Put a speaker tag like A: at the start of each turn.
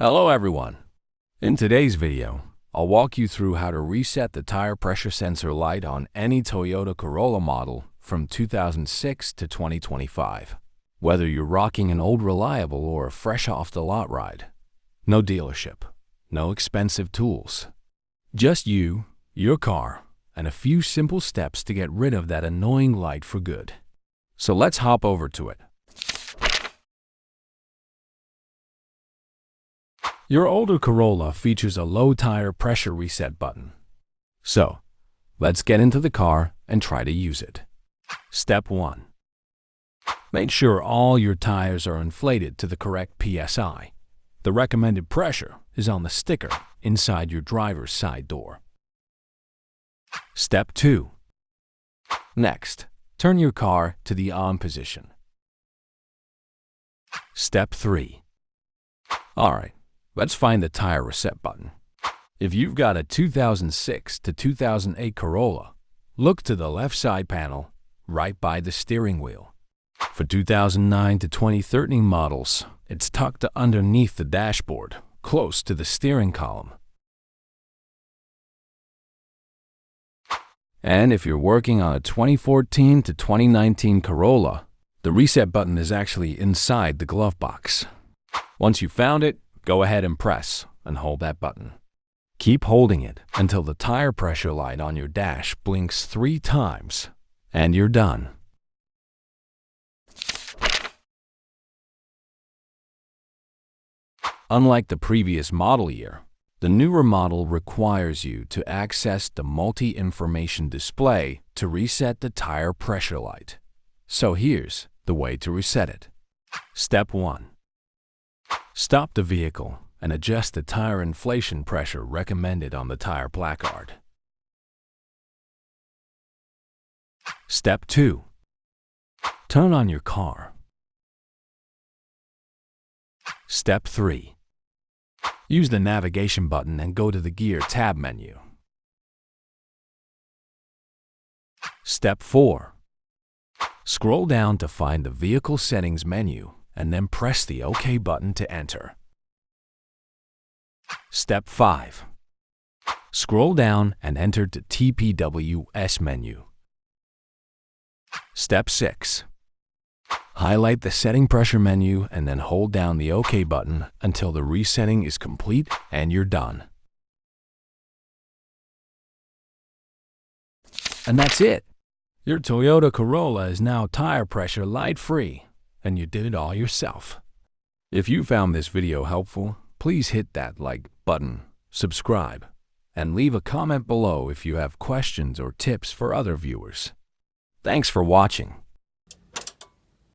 A: Hello everyone. In today's video, I'll walk you through how to reset the tire pressure sensor light on any Toyota Corolla model from 2006 to 2025. Whether you're rocking an old reliable or a fresh off the lot ride. No dealership, no expensive tools. Just you, your car, and a few simple steps to get rid of that annoying light for good. So let's hop over to it. Your older Corolla features a low tire pressure reset button. So, let's get into the car and try to use it. Step 1. Make sure all your tires are inflated to the correct PSI. The recommended pressure is on the sticker inside your driver's side door. Step 2. Next, turn your car to the on position. Step 3. Alright. Let's find the tire reset button. If you've got a 2006 to 2008 Corolla, look to the left side panel, right by the steering wheel. For 2009 to 2013 models, it's tucked underneath the dashboard, close to the steering column. And if you're working on a 2014 to 2019 Corolla, the reset button is actually inside the glove box. Once you've found it, go ahead and press and hold that button. Keep holding it until the tire pressure light on your dash blinks 3 times, and you're done. Unlike the previous model year, the newer model requires you to access the multi-information display to reset the tire pressure light. So here's the way to reset it. Step 1. Stop the vehicle and adjust the tire inflation pressure recommended on the tire placard. Step 2. Turn on your car. Step 3. Use the navigation button and go to the Gear tab menu. Step 4. Scroll down to find the Vehicle Settings menu and then press the OK button to enter. Step 5. Scroll down and enter the TPWS menu. Step 6. Highlight the Setting Pressure menu and then hold down the OK button until the resetting is complete and you're done. And that's it! Your Toyota Corolla is now tire pressure light-free, and you did it all yourself. If you found this video helpful, please hit that like button, subscribe, and leave a comment below if you have questions or tips for other viewers. Thanks for watching.